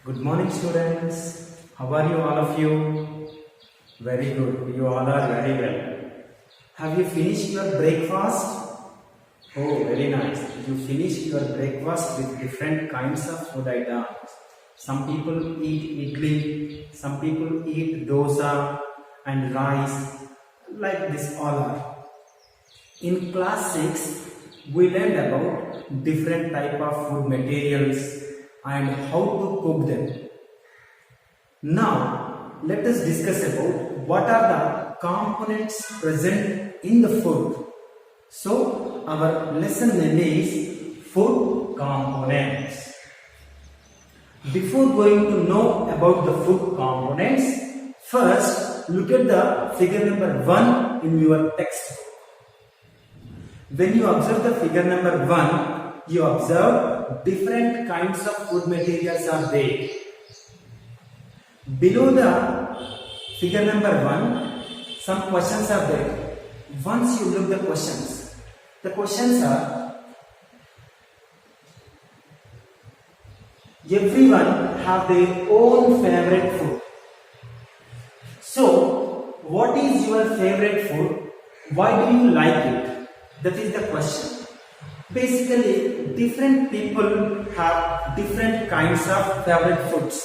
Good morning, students. How are you, all of you? Very good. You all are very well. Have you finished your breakfast? Oh, very nice. You finished your breakfast with different kinds of food items. Some people eat idli, some people eat dosa and rice. Like this, all are. In class 6, we learned about different type of food materials and how to cook them. Now, let us discuss about what are the components present in the food. So, our lesson name is food components. Before going to know about the food components, first look at the figure number 1 in your textbook. When you observe the figure number 1, you observe different kinds of food materials are there. Below the figure number 1, some questions are there. Once you look the questions are: everyone have their own favorite food. So, what is your favorite food? Why do you like it? That is the question. Basically, different people have different kinds of favorite foods.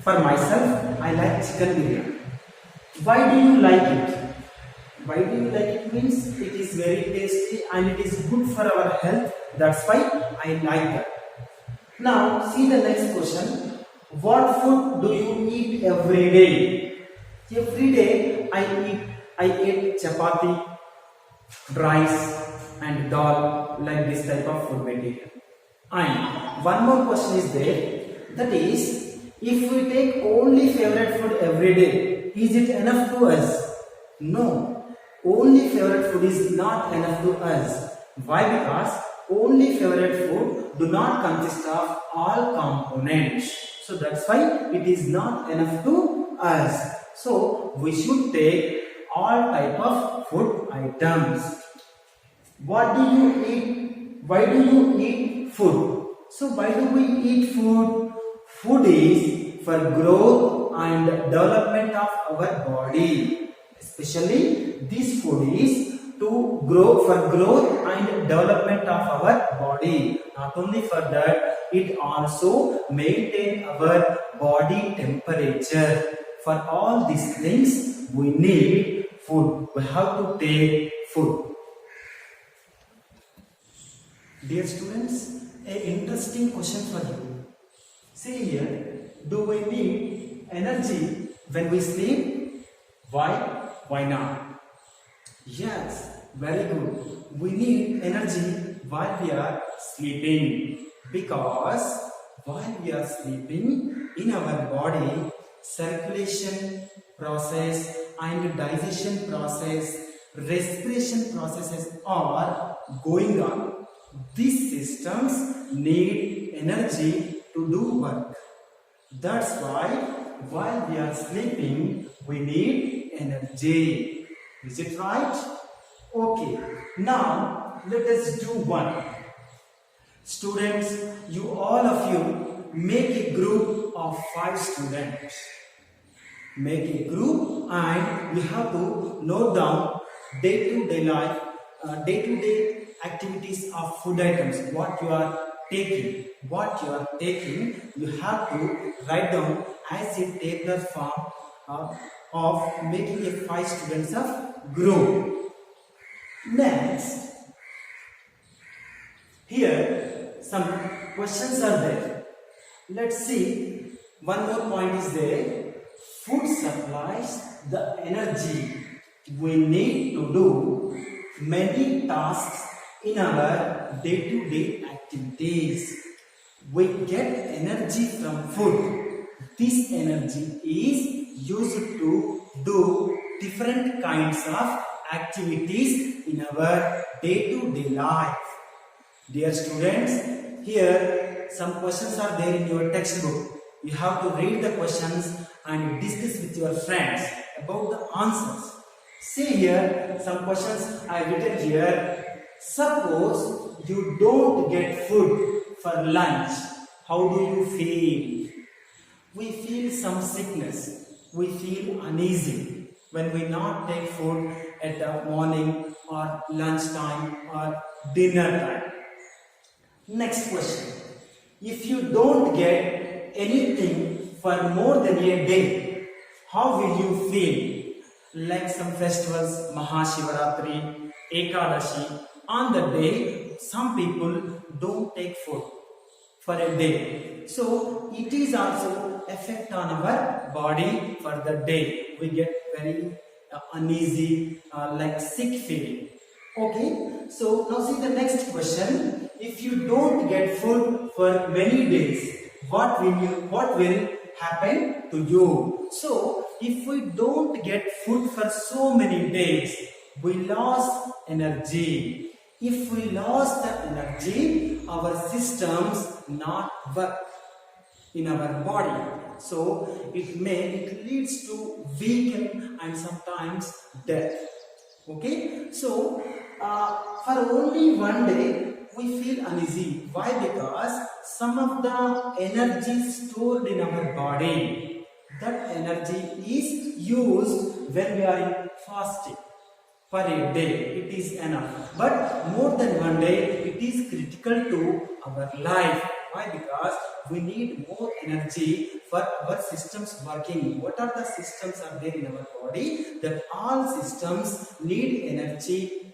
For myself, I like chicken biryani. Why do you like it? Why do you like it means it is very tasty and it is good for our health. That's why I like that. Now, see the next question. What food do you eat every day? Every day I eat chapati, rice and dal, like this type of food material. And one more question is there, that is, if we take only favorite food every day, is it enough to us? No, only favorite food is not enough to us. Why? Because only favorite food do not consist of all components. So that's why it is not enough to us. So we should take all type of food items. What do you eat? Why do you eat food? So why do we eat food? Food is for growth and development of our body. Especially this food is to grow, for growth and development of our body. Not only for that, it also maintain our body temperature. For all these things, we need food. We have to take food. Dear students, an interesting question for you. See here, do we need energy when we sleep? Why? Why not? Yes, very good. We need energy while we are sleeping, because while we are sleeping, in our body, circulation process and digestion process, respiration processes are going on. These systems need energy to do work. That's why while we are sleeping, we need energy. Is it right? Okay. Now let us do one. Students, all of you make a group of 5 students. Make a group and you have to note down day-to-day life, day-to-day activities of food items, what you are taking. You have to write down as a tabular form of making a 5 students of group. Next, here some questions are there. Let's see, one more point is there. Food supplies the energy we need to do many tasks in our day-to-day activities. We get energy from food. This energy is used to do different kinds of activities in our day-to-day life. Dear students, here some questions are there in your textbook. You have to read the questions and discuss with your friends about the answers. See here, some questions I have written here. Suppose you don't get food for lunch. How do you feel? we feel some sickness, we feel uneasy when we not take food at the morning or lunch time or dinner time. Next question. If you don't get anything for more than a day, how will you feel? Like some festivals, Mahashivaratri, Ekadashi, on the day, some people don't take food for a day. So it is also effect on our body for the day. We get very uneasy, like sick feeling. Okay, so now see the next question. If you don't get food for many days, what will happen to you? So if we don't get food for so many days, we lost energy. If we lost the energy, our systems not work in our body. So it leads to weaken and sometimes death. Okay, so for only one day we feel uneasy. Why? Because some of the energy stored in our body, that energy is used when we are in fasting. For a day it is enough, but more than one day it is critical to our life. Why? Because we need more energy for our systems working. What are the systems are there in our body? That all systems need energy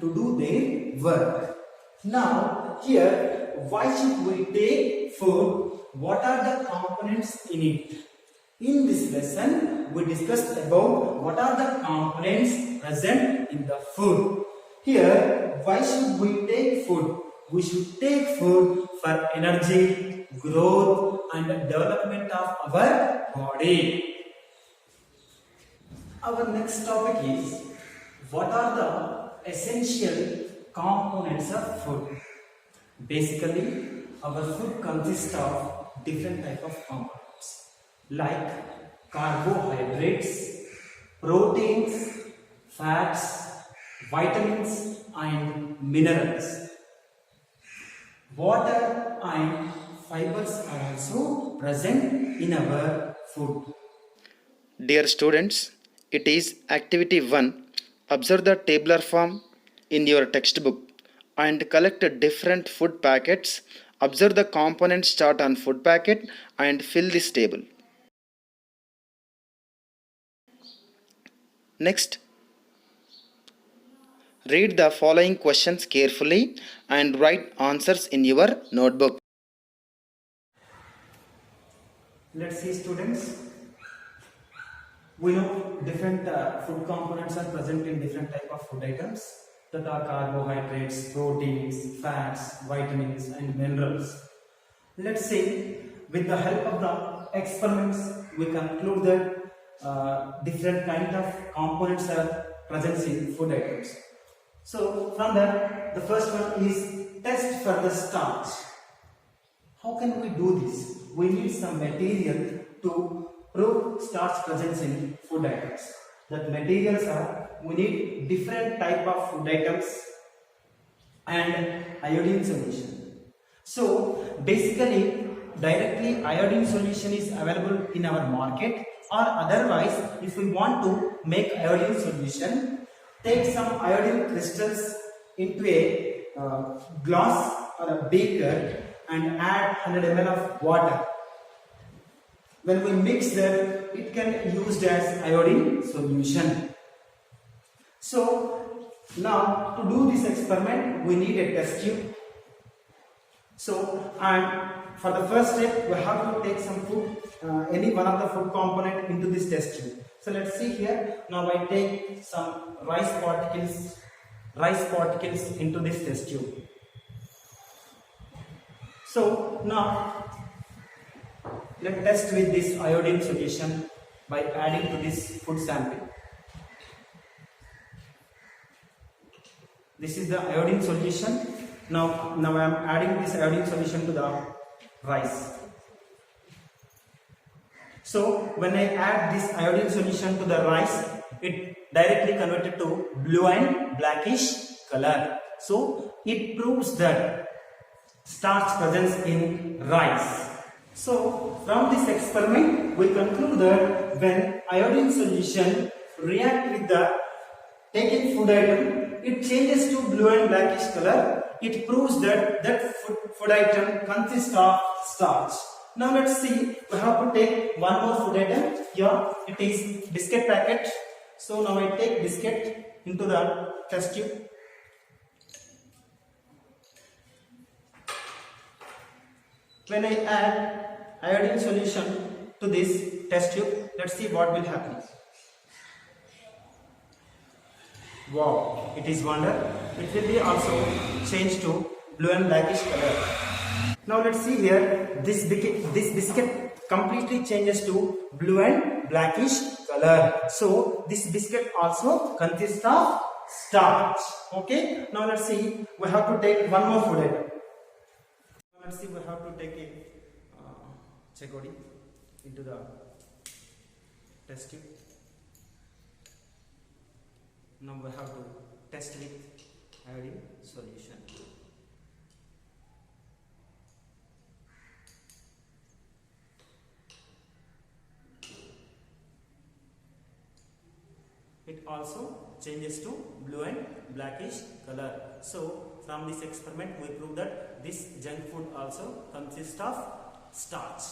to do their work. Now here, why should we take food? What are the components in it? In this lesson, we discussed about what are the components present in the food. Here, why should we take food? We should take food for energy, growth and development of our body. Our next topic is, what are the essential components of food? Basically, our food consists of different type of components like carbohydrates, proteins, fats, vitamins and minerals. Water and fibers are also present in our food. Dear students, it is activity 1. Observe the tabular form in your textbook and collect different food packets. Observe the components chart on food packet and fill this table. Next, read the following questions carefully and write answers in your notebook. Let's see, students. We know different food components are present in different type of food items, that are carbohydrates, proteins, fats, vitamins and minerals. Let's say with the help of the experiments we conclude that different kind of components are present in food items. So from that, the first one is test for the starch. How can we do this? We need some material to prove starch presence in food items. That materials are, we need different type of food items and iodine solution. So basically, directly iodine solution is available in our market, or otherwise if we want to make iodine solution, take some iodine crystals into a glass or a beaker and add 100 ml of water. When we mix that, it can be used as iodine solution. So now to do this experiment, we need a test tube. So, and for the first step, we have to take some food, any one of the food component into this test tube. So let's see here. Now I take some rice particles into this test tube. So now let's test with this iodine solution by adding to this food sample. This is the iodine solution. Now I am adding this iodine solution to the rice. So when I add this iodine solution to the rice, it directly converted to blue and blackish color. So it proves that starch presence in rice. So, from this experiment, we conclude that when iodine solution react with the taken food item, it changes to blue and blackish color. It proves that that food item consists of starch. Now let's see, we have to take one more food item. Here it is biscuit packet. So now I take biscuit into the test tube. When I add iodine solution to this test tube, let's see what will happen. Wow, it is wonder. It will be also changed to blue and blackish color. Now let's see here, this biscuit completely changes to blue and blackish color. So this biscuit also consists of starch. Okay, now let's see, we have to take one more food item. Let's see, we have to take a chakodi into the test tube. Now we have to test with iodine solution. It also changes to blue and blackish color. So from this experiment we prove that this junk food also consists of starch.